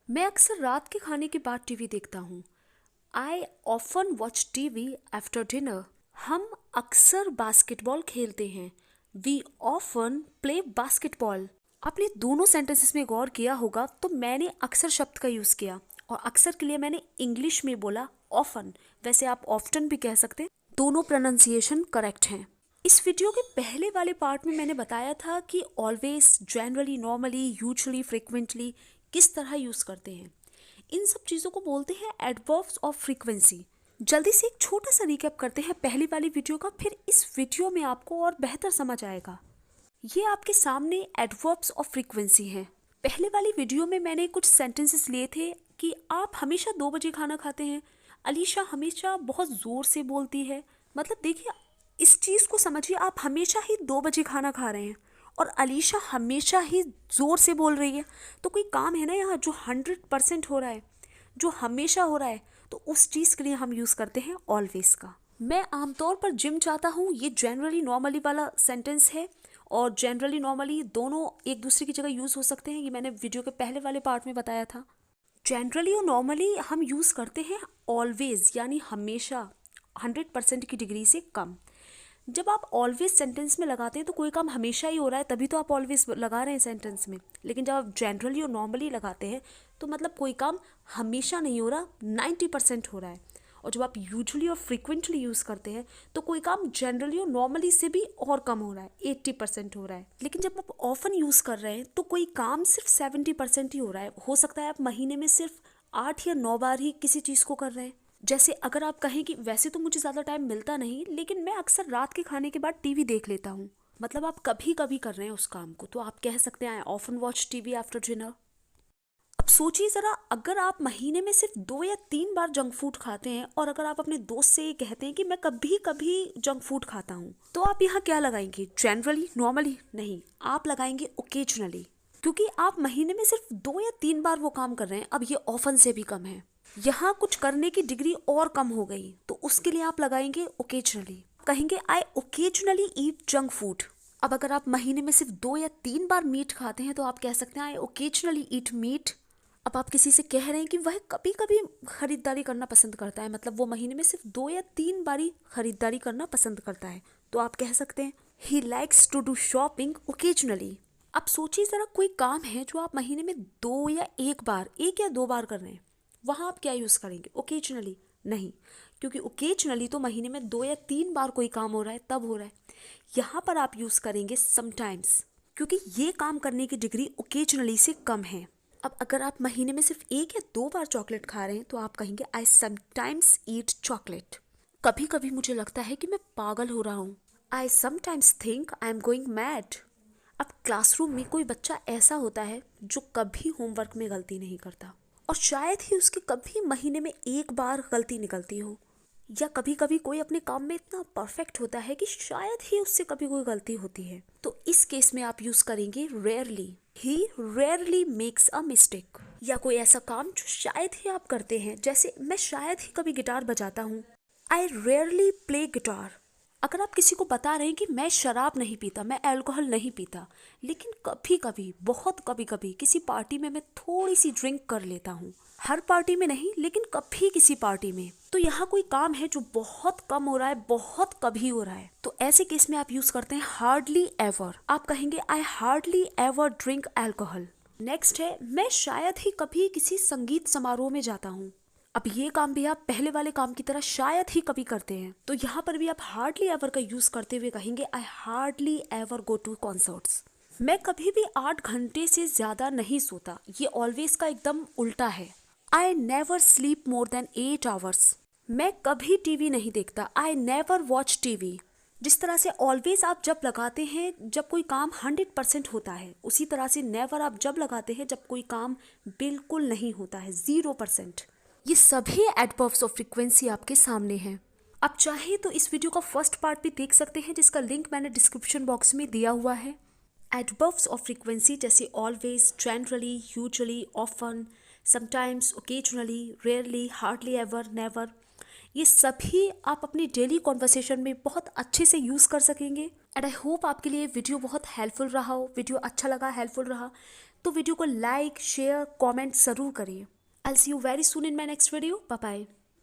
मैं अक्सर रात के खाने के बाद टीवी देखता हूँ। I often watch TV after dinner. हम अक्सर बास्केटबॉल खेलते हैं। We often play basketball. आपने दोनों सेंटेंसेस में गौर किया होगा तो मैंने अक्सर शब्द का यूज़ किया और अक्सर के लिए मैंने इंग्लिश में बोला ऑफन। वैसे आप ऑफ्टन भी कह सकते हैं। दोनों प्रोनाउंसिएशन करेक्ट हैं। इस वीडियो के पहले वाले पार्ट में मैंने बताया था कि always, generally, normally, usually, frequently किस तरह यूज़ करते हैं। इन सब चीज़ों को बोलते हैं एडवर्ब्स ऑफ फ्रीक्वेंसी। जल्दी से एक छोटा सा रिकैप करते हैं पहली वाली वीडियो का, फिर इस वीडियो में आपको और बेहतर समझ आएगा। ये आपके सामने एडवर्ब्स ऑफ फ्रीक्वेंसी हैं। पहले वाली वीडियो में मैंने कुछ सेंटेंसेस लिए थे कि आप हमेशा 2 बजे खाना खाते हैं। अलीशा हमेशा बहुत ज़ोर से बोलती है। मतलब देखिए, इस चीज़ को समझिए, आप हमेशा ही 2 बजे खाना खा रहे हैं और अलीशा हमेशा ही ज़ोर से बोल रही है। तो कोई काम है ना यहाँ जो 100% हो रहा है, जो हमेशा हो रहा है, तो उस चीज़ के लिए हम यूज़ करते हैं ऑलवेज का। मैं आमतौर पर जिम जाता हूँ, ये जनरली नॉर्मली वाला सेंटेंस है और जनरली नॉर्मली दोनों एक दूसरे की जगह यूज़ हो सकते हैं। ये मैंने वीडियो के पहले वाले पार्ट में बताया था। जनरली और नॉर्मली हम यूज़ करते हैं ऑलवेज, यानी हमेशा, 100% की डिग्री से कम। जब आप ऑलवेज सेंटेंस में लगाते हैं तो कोई काम हमेशा ही हो रहा है, तभी तो आप ऑलवेज लगा रहे हैं सेंटेंस में। लेकिन जब आप जनरली और नॉर्मली लगाते हैं तो मतलब कोई काम हमेशा नहीं हो रहा, 90% हो रहा है। और जब आप यूजुअली और फ्रिक्वेंटली यूज़ करते हैं तो कोई काम जनरली और नॉर्मली से भी और कम हो रहा है, 80% हो रहा है। लेकिन जब आप ऑफन यूज़ कर रहे हैं तो कोई काम सिर्फ 70% ही हो रहा है। हो सकता है आप महीने में सिर्फ 8 या 9 बार ही किसी चीज़ को कर रहे हैं। जैसे अगर आप कहें कि वैसे तो मुझे ज़्यादा टाइम मिलता नहीं, लेकिन मैं अक्सर रात के खाने के बाद टीवी देख लेता हूँ। मतलब आप कभी कभी कर रहे हैं उस काम को, तो आप कह सकते हैं आई often watch TV after dinner. अब सोचिए ज़रा, अगर आप महीने में सिर्फ 2 या 3 बार जंक फूड खाते हैं और अगर आप अपने दोस्त से ये कहते हैं कि मैं कभी कभी जंक फूड खाता हूँ, तो आप यहाँ क्या लगाएंगे? Generally, normally? नहीं, आप लगाएंगे ओकेजनली। क्योंकि आप महीने में सिर्फ 2 या 3 बार वो काम कर रहे हैं। अब ये ऑफन से भी कम है। यहाँ कुछ करने की डिग्री और कम हो गई, तो उसके लिए आप लगाएंगे ओकेजनली। कहेंगे I occasionally eat junk food. अब अगर आप महीने में सिर्फ 2 या 3 बार मीट खाते हैं तो आप कह सकते हैं आई ओकेजनली ईट मीट। अब आप किसी से कह रहे हैं कि वह कभी कभी खरीदारी करना पसंद करता है, मतलब वो महीने में सिर्फ 2 या 3 बारी खरीदारी करना पसंद करता है, तो आप कह सकते हैं he likes to do shopping occasionally. अब सोचिए ज़रा, कोई काम है जो आप महीने में 2 या 1 बार, 1 या 2 बार कर रहे हैं, वहाँ आप क्या यूज़ करेंगे? ओकेजनली? नहीं, क्योंकि ओकेजनली तो महीने में 2 या 3 बार कोई काम हो रहा है तब हो रहा है। यहाँ पर आप यूज़ करेंगे समटाइम्स, क्योंकि ये काम करने की डिग्री ओकेजनली से कम है। अब अगर आप महीने में सिर्फ 1 या 2 बार चॉकलेट खा रहे हैं तो आप कहेंगे आई समटाइम्स ईट चॉकलेट। कभी कभी मुझे लगता है कि मैं पागल हो रहा हूँ। I sometimes think I am going mad. अब क्लासरूम में कोई बच्चा ऐसा होता है जो कभी होमवर्क में गलती नहीं करता और शायद ही उसकी कभी महीने में 1 बार गलती निकलती हो, या कभी कभी कोई अपने काम में इतना परफेक्ट होता है कि शायद ही उससे कभी कोई गलती होती है। तो इस केस में आप यूज करेंगे rarely. He rarely makes a mistake. या कोई ऐसा काम जो शायद ही आप करते हैं, जैसे मैं शायद ही कभी गिटार बजाता हूँ, आई रेयरली प्ले गिटार। अगर आप किसी को बता रहे हैं कि मैं शराब नहीं पीता, मैं अल्कोहल नहीं पीता, लेकिन कभी कभी, बहुत कभी कभी किसी पार्टी में मैं थोड़ी सी ड्रिंक कर लेता हूँ, हर पार्टी में नहीं लेकिन कभी किसी पार्टी में, तो यहाँ कोई काम है जो बहुत कम हो रहा है, बहुत कभी हो रहा है, तो ऐसे केस में आप यूज करते हैं हार्डली एवर। आप कहेंगे I hardly ever drink alcohol. Next है मैं शायद ही कभी किसी संगीत समारोह में जाता हूँ। अब ये काम भी आप पहले वाले काम की तरह शायद ही कभी करते हैं, तो यहाँ पर भी आप हार्डली एवर का यूज करते हुए कहेंगे I hardly ever go to concerts. मैं कभी भी 8 घंटे से ज्यादा नहीं सोता, ये ऑलवेज का एकदम उल्टा है। I never sleep more than 8 hours. मैं कभी टीवी नहीं देखता, आई नेवर वॉच टीवी। जिस तरह से ऑलवेज आप जब लगाते हैं जब कोई काम 100% होता है, उसी तरह से नेवर आप जब लगाते हैं जब कोई काम बिल्कुल नहीं होता है, 0%। ये सभी एडवर्ब्स ऑफ फ्रीक्वेंसी आपके सामने हैं। आप चाहे तो इस वीडियो का फर्स्ट पार्ट भी देख सकते हैं, जिसका लिंक मैंने डिस्क्रिप्शन बॉक्स में दिया हुआ है। एडवर्ब्स ऑफ फ्रीक्वेंसी जैसे always, generally, usually, often, sometimes, occasionally, rarely, hardly ever, never, ये सभी आप अपनी डेली कॉन्वर्सेशन में बहुत अच्छे से यूज़ कर सकेंगे। एंड आई होप आपके लिए वीडियो बहुत हेल्पफुल रहा हो। वीडियो अच्छा लगा, हेल्पफुल रहा तो वीडियो को लाइक शेयर कमेंट ज़रूर करिए। I will see you very soon in my next video. Bye bye.